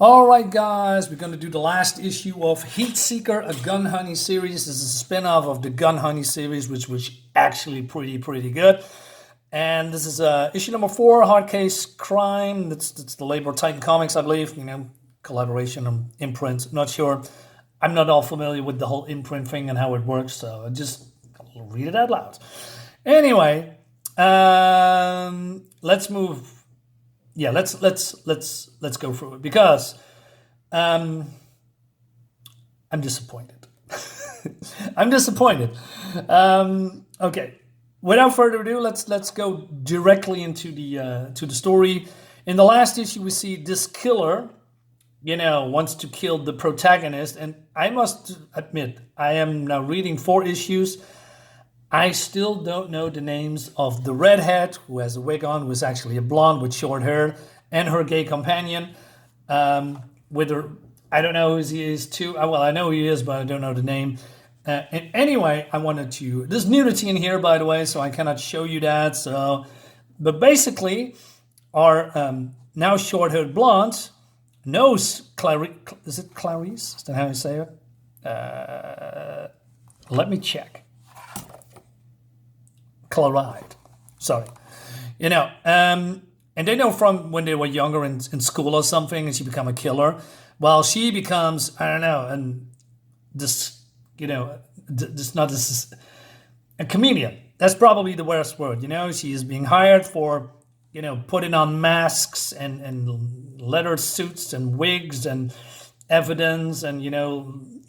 All right, guys, we're going to do the last issue of Heat Seeker, a Gun Honey series. This is a spin-off of the Gun Honey series, which was actually pretty good. And this is issue number 4, Hard Case Crime. That's the label Titan Comics, I believe. You know, collaboration on imprint. Not sure. I'm not all familiar with the whole imprint thing and how it works, so I just read it out loud. Anyway, let's move. Yeah, let's go through it because I'm disappointed. I'm disappointed. Okay, without further ado, let's go directly into the story. In the last issue, we see this killer, wants to kill the protagonist, and I must admit, I am now reading 4 issues. I still don't know the names of the redhead who has a wig on, who is actually a blonde with short hair, and her gay companion. With her, I don't know who he is too. Well, I know who he is, but I don't know the name. And anyway, I wanted to. There's nudity in here, by the way, so I cannot show you that. But basically, our now short-haired blonde knows Clarice. Is it Clarice? Is that how you say it? Let me check. Claride, sorry. And they know from when they were younger in school or something, and she become a killer. Well, she becomes, I don't know, and this, a comedian. That's probably the worst word, She is being hired for, putting on masks and leather suits and wigs and evidence and,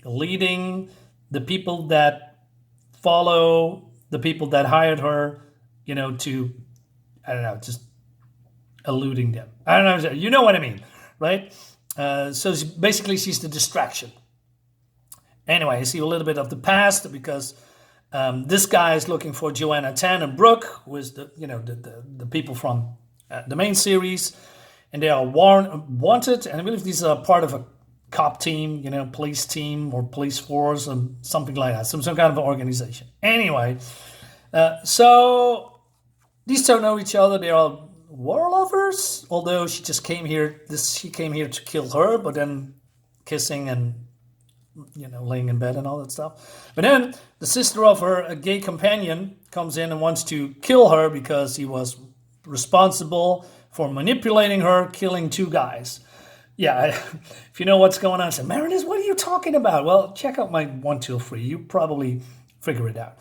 leading the people that follow the people that hired her, to, I don't know, just eluding them. I don't know, you know what I mean, right? So she's the distraction. Anyway, I see a little bit of the past because this guy is looking for Joanna Tan and Brooke, who is the people from the main series, and they are wanted, and I believe these are part of a cop team, police team or police force and something like that, some kind of an organization. Anyway, so these two know each other. They are war lovers, although she just came here. She came here to kill her, but then kissing and laying in bed and all that stuff. But then the sister of her, a gay companion, comes in and wants to kill her because he was responsible for manipulating her, killing 2 guys. Yeah, if you know what's going on, say, Marinus, what are you talking about? Well, check out my 1, 2, 3. You probably figure it out.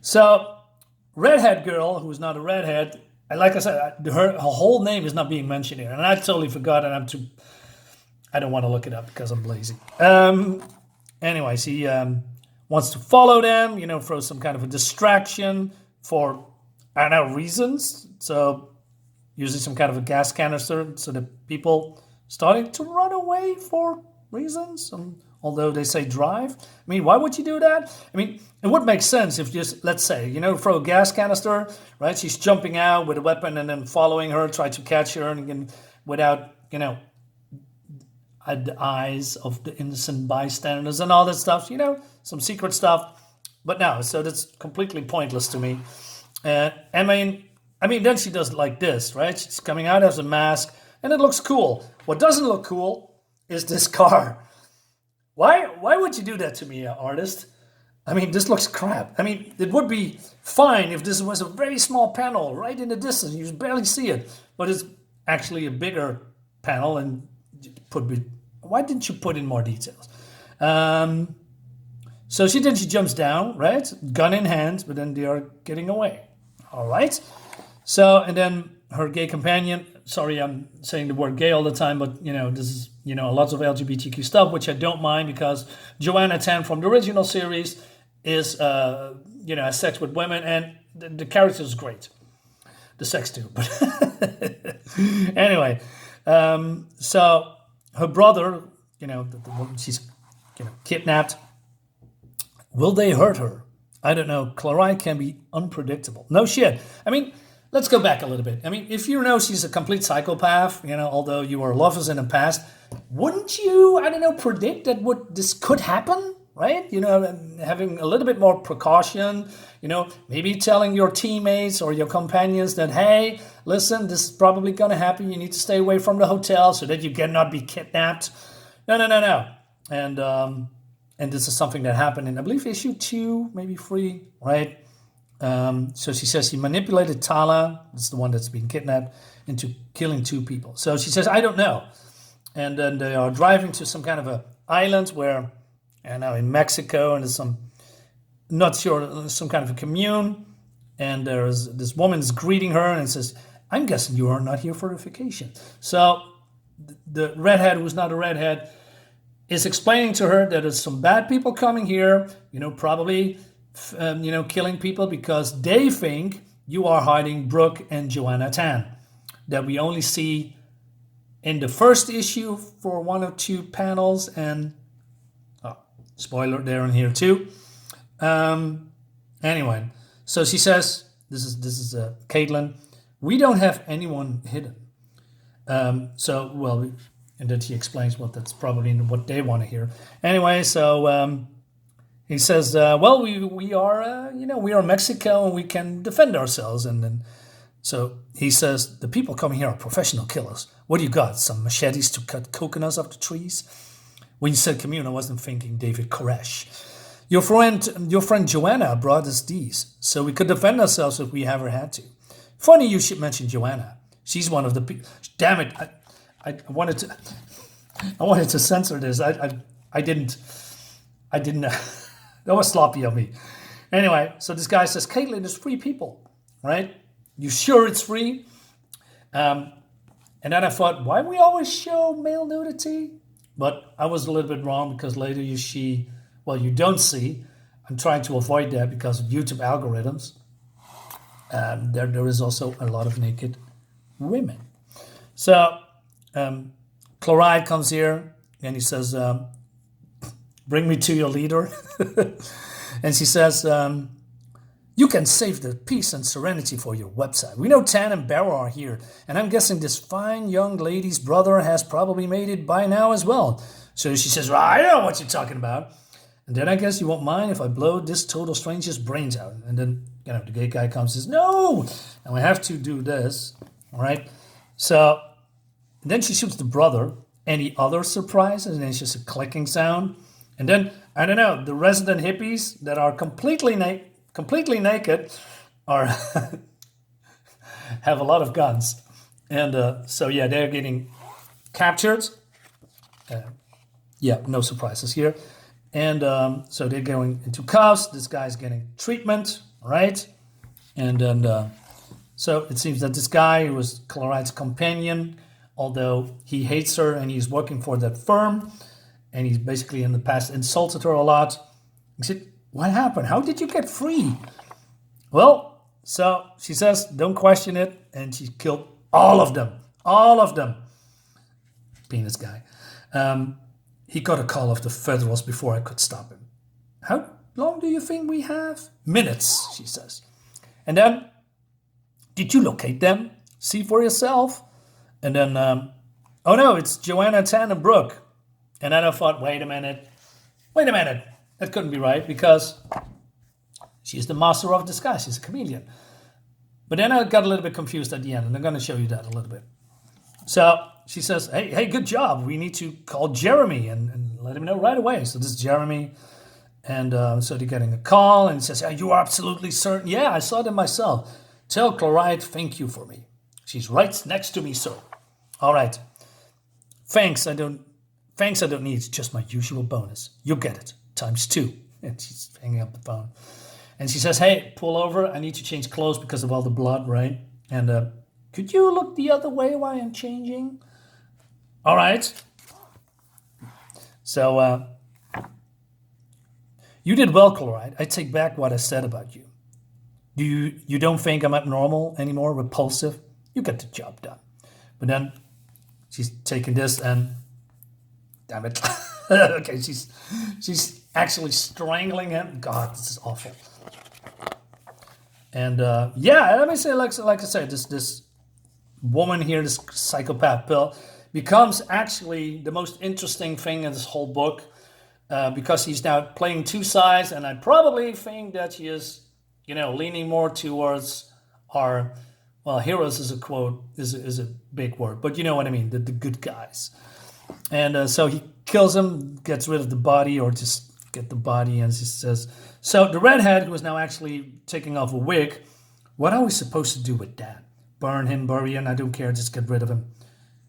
So, redhead girl, who's not a redhead, like I said, her whole name is not being mentioned here, and I totally forgot, and I don't want to look it up because I'm lazy. Anyway, she wants to follow them, for some kind of a distraction for, I don't know, reasons. So, using some kind of a gas canister so that people starting to run away for reasons, although they say drive. I mean, why would you do that? I mean, it would make sense if just, let's say, throw a gas canister, right? She's jumping out with a weapon and then following her, try to catch her, and without, the eyes of the innocent bystanders and all that stuff, some secret stuff. But no, so that's completely pointless to me. I mean, then she does like this, right? She's coming out as a mask, and it looks cool. What doesn't look cool is this car. Why would you do that to me, artist? I mean, this looks crap. I mean, it would be fine if this was a very small panel right in the distance. You barely see it. But it's actually a bigger panel, and why didn't you put in more details? So she jumps down, right? Gun in hand, but then they are getting away. All right. So, and then her gay companion, sorry, I'm saying the word gay all the time, but, this is, lots of LGBTQ stuff, which I don't mind because Joanna Tan from the original series is, has sex with women, and the character is great. The sex too. But anyway, so her brother, the woman she's, kidnapped. Will they hurt her? I don't know. Claride can be unpredictable. No shit. I mean, let's go back a little bit. I mean, if you know she's a complete psychopath, although you were lovers in the past, wouldn't you, I don't know, predict that this could happen? right? You know, and having a little bit more precaution, you know, maybe telling your teammates or your companions that, hey, listen, this is probably going to happen. You need to stay away from the hotel so that you cannot be kidnapped. No. And this is something that happened in, I believe, issue 2, maybe 3, right? So she says he manipulated Tala, that's the one that's been kidnapped, into killing 2 people. So she says, I don't know. And then they are driving to some kind of a island where, I know, in Mexico, and there's some, not sure, some kind of a commune. And there's this woman's greeting her and says, I'm guessing you are not here for a vacation. So the redhead, who's not a redhead, is explaining to her that there's some bad people coming here, you know, probably, killing people because they think you are hiding Brooke and Joanna Tan, that we only see in the first issue for 1 or 2 panels, and spoiler there and here too. Anyway, so she says, this is Caitlin, we don't have anyone hidden. And then she explains what that's probably what they want to hear. Anyway, so he says, we are, we are Mexico and we can defend ourselves. And then, so he says, the people coming here are professional killers. What do you got? Some machetes to cut coconuts off the trees? When you said commune, I wasn't thinking David Koresh. Your friend Joanna brought us these, so we could defend ourselves if we ever had to. Funny you should mention Joanna. She's one of the people. Damn it! I wanted to censor this. I didn't. That was sloppy of me. Anyway, so this guy says, Caitlin, there's 3 people, right? You sure it's 3? And then I thought, why we always show male nudity? But I was a little bit wrong because later you don't see. I'm trying to avoid that because of YouTube algorithms. There is also a lot of naked women. So Claride comes here and he says, bring me to your leader. And she says, you can save the peace and serenity for your website. We know Tan and Barrow are here, and I'm guessing this fine young lady's brother has probably made it by now as well. So she says, well, I know what you're talking about. And then I guess you won't mind if I blow this total stranger's brains out. And then, the gay guy comes and says, no, and we have to do this, all right? So then she shoots the brother. Any other surprises? And then it's just a clicking sound. And then, I don't know, the resident hippies that are completely naked are have a lot of guns. And they're getting captured. No surprises here. And so they're going into cuffs. This guy's getting treatment, right? And then, so it seems that this guy who was Claride's companion, although he hates her and he's working for that firm, and he's basically in the past insulted her a lot. He said, what happened? How did you get free? Well, so she says, don't question it. And she killed all of them. All of them. Penis guy. He got a call of the Federals before I could stop him. How long do you think we have? Minutes, she says. And then, did you locate them? See for yourself? And then, oh no, it's Joanna Tan and Brooke. And then I thought, wait a minute. That couldn't be right because she's the master of disguise. She's a chameleon. But then I got a little bit confused at the end, and I'm going to show you that a little bit. So she says, hey, good job. We need to call Jeremy and let him know right away. So this is Jeremy. And so they're getting a call, and he says, you are absolutely certain? Yeah, I saw them myself. Tell Claride, thank you for me. She's right next to me, sir. All right. Thanks, I don't need. It's just my usual bonus. You'll get it. ×2. And she's hanging up the phone. And she says, hey, pull over. I need to change clothes because of all the blood, right? And could you look the other way while I'm changing? All right. So you did well, Claride. I take back what I said about you. You don't think I'm abnormal anymore, repulsive? You get the job done. But then she's taking this and, damn it. Okay, she's actually strangling him. God, this is awful. And let me say, like I said, this woman here, this psychopath pill, becomes actually the most interesting thing in this whole book. because he's now playing two sides, and I probably think that he is, leaning more towards our, well, heroes is a quote, is a big word, but you know what I mean, the good guys. And so he kills him, gets rid of the body, or just get the body, and he says, so the redhead, who is now actually taking off a wig, what are we supposed to do with that? Burn him, bury him, I don't care, just get rid of him.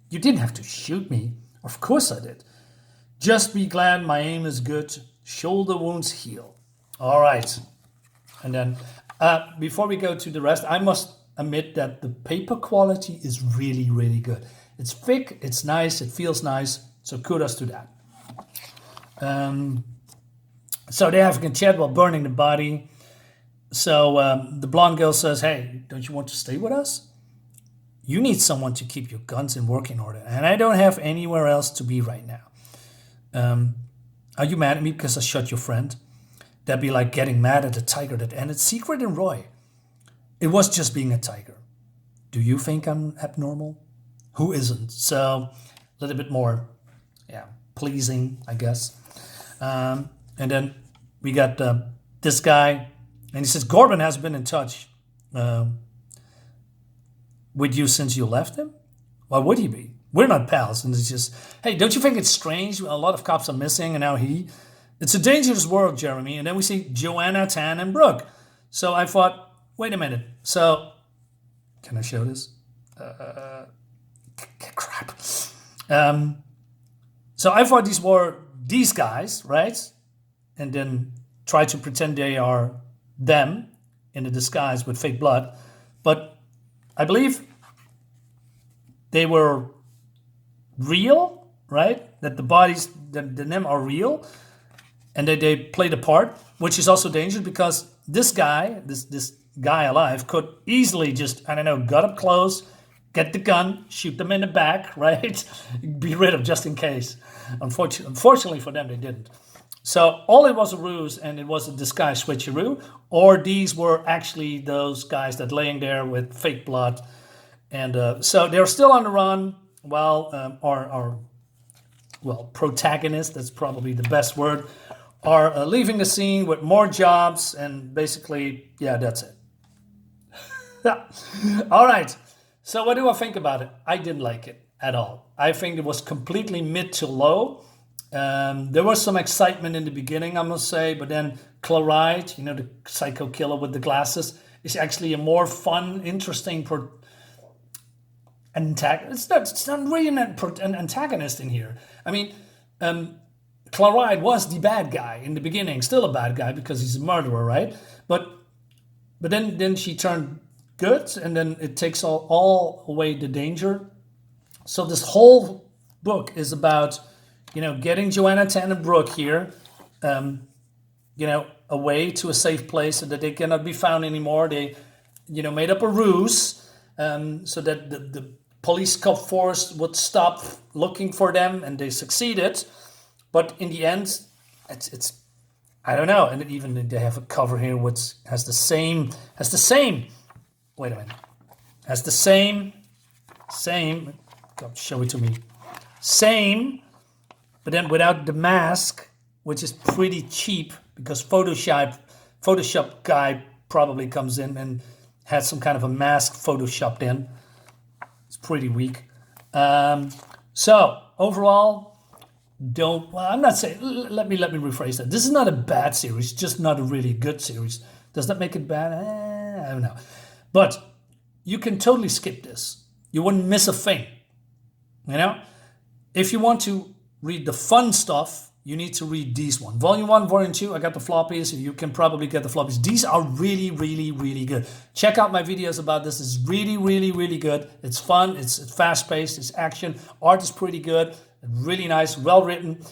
You didn't have to shoot me. Of course I did. Just be glad my aim is good. Shoulder wounds heal. All right. And then before we go to the rest, I must admit that the paper quality is really, really good. It's thick, it's nice, it feels nice. So kudos to that. So they're having a chat while burning the body. So the blonde girl says, hey, don't you want to stay with us? You need someone to keep your guns in working order, and I don't have anywhere else to be right now. Are you mad at me because I shot your friend? That'd be like getting mad at the tiger that ended Secret and Roy. It was just being a tiger. Do you think I'm abnormal? Who isn't? So a little bit more, pleasing, I guess. And then we got this guy, and he says, Corbin has been in touch with you since you left him? Why would he be? We're not pals. And it's just, hey, don't you think it's strange? A lot of cops are missing, and now it's a dangerous world, Jeremy. And then we see Joanna, Tan, and Brooke. So I thought, wait a minute. So, can I show this? Crap. So I thought these were these guys, right? And then try to pretend they are them in a disguise with fake blood. But I believe they were real, right? That the bodies, the them are real, and that they played a part, which is also dangerous because this guy, this guy alive, could easily just, I don't know, got up close, get the gun, shoot them in the back, right? Be rid of just in case. Unfortunately for them, they didn't. So all it was a ruse, and it was a disguise switcheroo, or these were actually those guys that laying there with fake blood. And so they're still on the run while our protagonists, that's probably the best word, are leaving the scene with more jobs, and basically, that's it. All right. So what do I think about it? I didn't like it at all. I think it was completely mid to low. There was some excitement in the beginning, I must say, but then Claride, the psycho killer with the glasses, is actually a more fun, interesting antagonist. It's not really an antagonist in here. I mean, Claride was the bad guy in the beginning, still a bad guy because he's a murderer, right? But then she turned good, and then it takes all away the danger. So this whole book is about, getting Joanna Tan and Brooke here, away to a safe place so that they cannot be found anymore. They, made up a ruse so that the police cop force would stop looking for them, and they succeeded. But in the end, it's I don't know. And even they have a cover here which has the same. Wait a minute. Has the same. God, show it to me. Same. But then without the mask, which is pretty cheap because Photoshop guy probably comes in and has some kind of a mask photoshopped in. It's pretty weak. So overall, I'm not saying. Let me rephrase that. This is not a bad series, just not a really good series. Does that make it bad? I don't know. But you can totally skip this. You wouldn't miss a thing. If you want to read the fun stuff, you need to read these one. Volume 1, Volume 2, I got the floppies. You can probably get the floppies. These are really, really, really good. Check out my videos about this. It's really, really, really good. It's fun. It's fast-paced. It's action. Art is pretty good. Really nice. Well-written.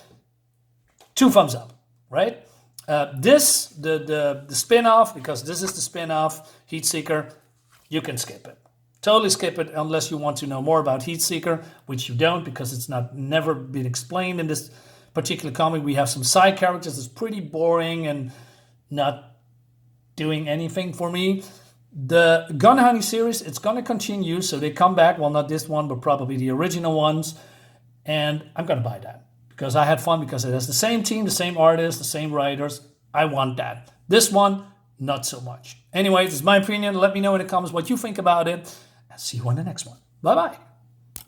2 thumbs up, right? The spin-off, because this is the spin-off, Heatseeker, you can skip it. Totally skip it unless you want to know more about Heatseeker, which you don't because it's never been explained in this particular comic. We have some side characters that's pretty boring and not doing anything for me. The Gun Honey series, it's going to continue, so they come back. Well, not this one, but probably the original ones. And I'm going to buy that because I had fun, because it has the same team, the same artists, the same writers. I want that. This one, not so much. Anyways, it's my opinion. Let me know in the comments what you think about it. And see you on the next one. Bye-bye.